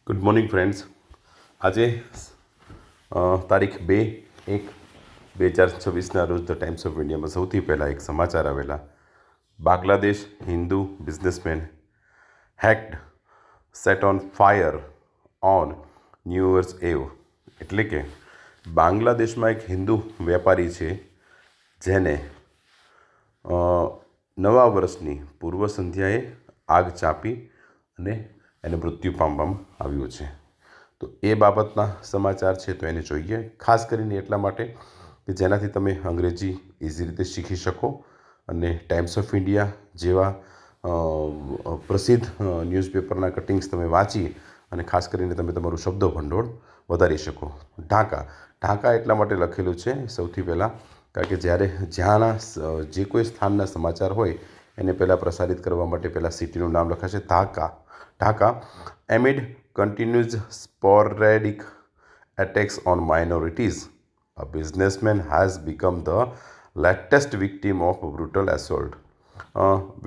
Good morning friends. આજે તારીખ 2/1/2026ના રોજ ધ ટાઈમ્સ ઓફ ઇન્ડિયામાં સૌથી પહેલાં એક સમાચાર આવેલા. Bangladesh Hindu businessman hacked set on fire on new years એવ. એટલે કે બાંગ્લાદેશમાં એક હિન્દુ વેપારી છે જેને નવા વર્ષની પૂર્વ સંધ્યાએ આગ ચાંપી અને એને મૃત્યુ પામવામાં આવ્યું છે. તો એ બાબતના સમાચાર છે, તો એને જોઈએ. ખાસ કરીને એટલા માટે કે જેનાથી તમે અંગ્રેજી ઇઝી રીતે શીખી શકો અને ટાઈમ્સ ઓફ ઇન્ડિયા જેવા પ્રસિદ્ધ ન્યૂઝપેપરના કટિંગ્સ તમે વાંચી અને ખાસ કરીને તમે તમારું શબ્દ ભંડોળ વધારી શકો. ઢાકા એટલા માટે લખેલું છે સૌથી પહેલાં કારણ કે જ્યાંના જે કોઈ સ્થાનના સમાચાર હોય એને પહેલાં પ્રસારિત કરવા માટે પહેલાં સિટીનું નામ લખાશે Dhaka. એમિડ continues sporadic attacks on minorities, a businessman has become the latest victim of brutal assault.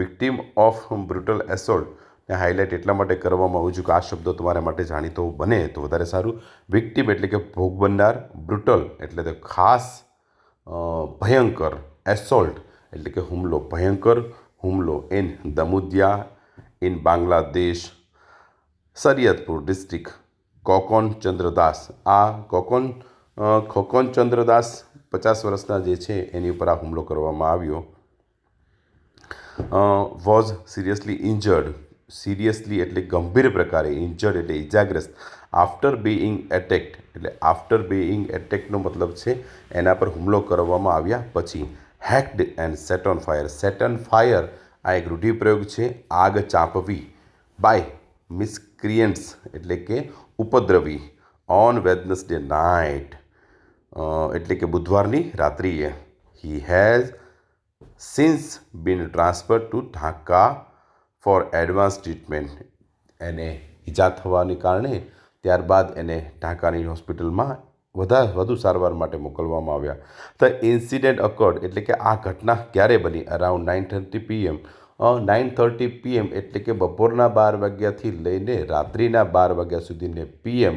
Victim of brutal assault ને હાઇલાઇટ એટલા માટે કરવામાં આવ્યું છે કે આ શબ્દો તમારા માટે જાણીતો બને તો વધારે સારું. વિક્ટિમ એટલે કે ભોગ બનનાર, બ્રુટલ એટલે તો ખાસ ભયંકર, એસોલ્ટ એટલે કે હુમલો, ભયંકર હુમલો in Damudya in Bangladesh, Shariatpur district. Khokon Chandradas. આ ખોકોન ચંદ્રદાસ 50 વર્ષના જે છે એની ઉપર આ હુમલો કરવામાં આવ્યો. Was seriously injured. સિરિયસલી એટલે ગંભીર પ્રકારે, ઇન્જર્ડ એટલે ઇજાગ્રસ્ત. આફ્ટર બેઇંગ એટેક્ડ એટલે આફ્ટર બેઇંગ એટેકનો મતલબ છે એના પર હુમલો કરવામાં આવ્યા પછી. Hacked and set on fire. Set on fire આ એક રૂઢિપ્રયોગ છે, આગ ચાંપવી. બાય મિસક્રિયન્ટ્સ એટલે કે ઉપદ્રવી. ઓન વેડનસડે નાઇટ એટલે કે બુધવારની રાત્રિએ. He has since been transfer to Dhaka for advance treatment. એને ઈજા થવાને કારણે ત્યારબાદ એને ઢાકાની હોસ્પિટલમાં વધુ સારવાર માટે મોકલવામાં આવ્યા. ધ ઇન્સિડન્ટ અકર્ડ એટલે કે આ ઘટના ક્યારે બની? Around 9:30 PM. 9:30 PM એટલે કે બપોરના 12 વાગ્યાથી લઈને રાત્રિના 12 વાગ્યા સુધીને PM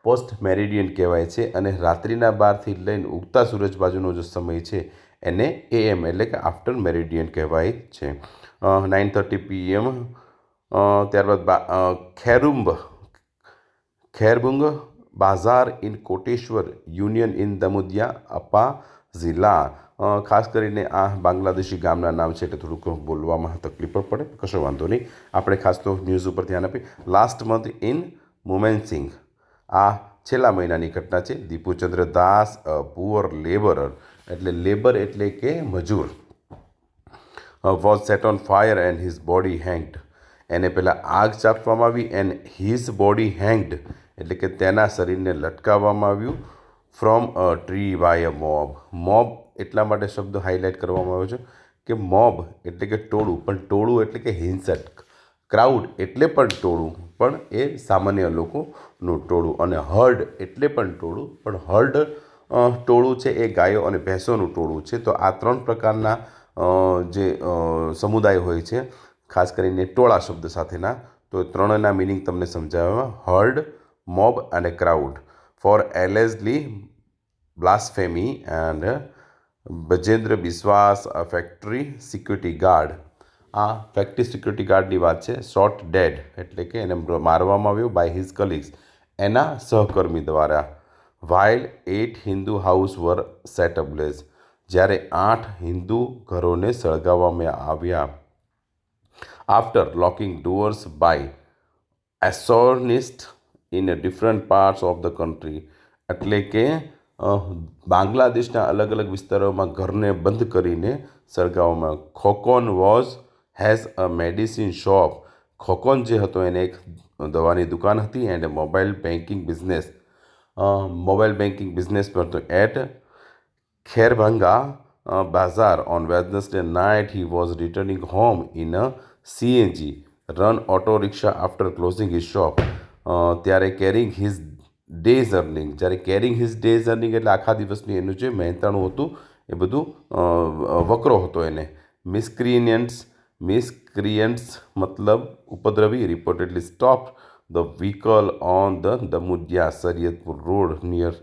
પોસ્ટ મેરિડિયન કહેવાય છે અને રાત્રિના 12થી લઈને ઉગતા સૂરજ બાજુનો જે સમય છે એને AM એટલે કે આફ્ટર મેરિડિયન કહેવાય છે. 9:30 PM. ત્યારબાદ ખેરબુંગ બાઝાર ઇન કોટેશ્વર યુનિયન ઇન દમુદિયા અપા જિલ્લા. ખાસ કરીને આ બાંગ્લાદેશી ગામના નામ છે એટલે થોડુંક બોલવામાં તકલીફ પણ પડે, કશો વાંધો નહીં. આપણે ખાસ તો ન્યૂઝ ઉપર ધ્યાન આપીએ. Last month in Mymensingh. આ છેલ્લા મહિનાની ઘટના છે. દીપુચંદ્ર દાસ પુઅર લેબરર એટલે લેબર એટલે કે મજૂર. Was set on fire and his body hanged. એને પહેલાં આગ ચાંપવામાં આવી એન્ડ હિઝ બોડી હેંગ્ડ એટલે કે તેના શરીરને લટકાવવામાં આવ્યું from a tree by a mob. Mob એટલા માટે શબ્દ હાઇલાઇટ કરવામાં આવ્યો છે કે મોબ એટલે કે ટોળું, પણ ટોળું એટલે કે હિંસક. ક્રાઉડ એટલે પણ ટોળું, પણ એ સામાન્ય લોકોનું ટોળું. અને હર્ડ એટલે પણ ટોળું, પણ હર્ડ ટોળું છે એ ગાયો અને ભેંસોનું ટોળું છે. તો આ 3 પ્રકારના જે સમુદાય હોય છે, ખાસ કરીને ટોળા શબ્દ સાથેના, તો ત્રણના મિનિંગ તમને સમજાવવામાં. હર્ડ, મોબ અને crowd. For allegedly blasphemy and Bajendra Biswas factory security guard. આ ફેક્ટરી સિક્યુરિટી ગાર્ડની વાત છે. શોટ ડેડ એટલે કે એને મારવામાં આવ્યો બાય હિઝ કલીગ્સ એના સહકર્મી દ્વારા. While 8 Hindu house were set ablaze. જ્યારે 8 હિન્દુ ઘરોને સળગાવવામાં આવ્યા. After locking doors by arsonist in different parts of the country. એટલે કે બાંગ્લાદેશના અલગ અલગ વિસ્તારોમાં ઘરને બંધ કરીને સળગાવવામાં. Khokon has a medicine shop. Khokon જે હતો એને એક દવાની દુકાન હતી એન્ડ મોબાઈલ બેન્કિંગ બિઝનેસ પર હતો. At Keurbhanga Bazar on Wednesday night he was returning home in a CNG run auto rickshaw after closing his shop. ત્યારે કેરિંગ હિઝ ડેઝ અર્નિંગ. જ્યારે કેરિંગ હિઝ ડેઝ અર્નિંગ એટલે આખા દિવસની એનું જે મહેનતાણું હતું એ બધું વકરો હતો એને. મિસક્રિયન્ટ્સ મતલબ ઉપદ્રવી. રિપોર્ટેડલી stop the vehicle on the Damudia Sariatpur road near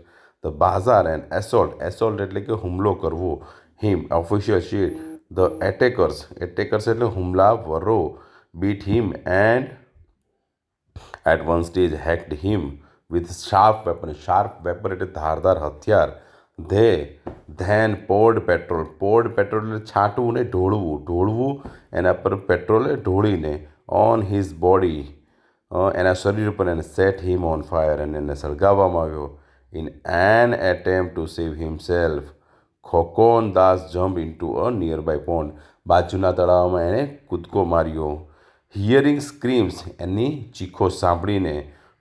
the bazaar and assault એટલે કે હુમલો કરવો him official sheet the attackers એટલે હુમલાવરો beat him and at one stage hacked him with sharp weapon એટલે ધારદાર હથિયાર they then poured petrol એટલે છાંટવું ને ઢોળવું એના પર પેટ્રોલ ઢોળીને on his body એના શરીર પર એને set him on fire અને એને સળગાવવામાં આવ્યો in an attempt to save himself ખોકોન Das jump into a nearby pond બાજુના તળાવમાં એણે કૂદકો માર્યો હિયરિંગ સ્ક્રીમ્સ એની ચીખો સાંભળીને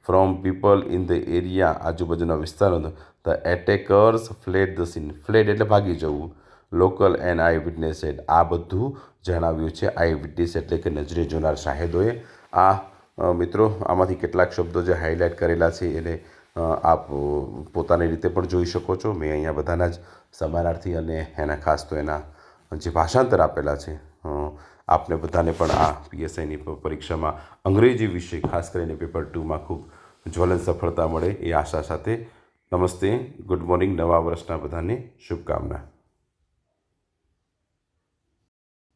from people in the area આજુબાજુના વિસ્તારો the attackers fled the scene fled એટલે ભાગી જવું લોકલ એન્ડ આઈ વિટનેસ એડ આ બધું જણાવ્યું છે આઈ વિટનેસ એટલે કે નજરે જોનાર શાહેદોએ આ મિત્રો આમાંથી કેટલાક શબ્દો જે હાઇલાઇટ કરેલા છે એને આપ પોતાની રીતે પણ જોઈ શકો છો મેં અહીંયા બધાના જ સમાનાર્થી અને એના ખાસ તો એના જે ભાષાંતર આપેલા છે આપને બધાને પણ આ પીએસઆઈની પરીક્ષામાં અંગ્રેજી વિષય ખાસ કરીને પેપર 2માં ખૂબ જ્વલંત સફળતા મળે એ આશા સાથે નમસ્તે ગુડ મોર્નિંગ નવા વર્ષના બધાને શુભકામના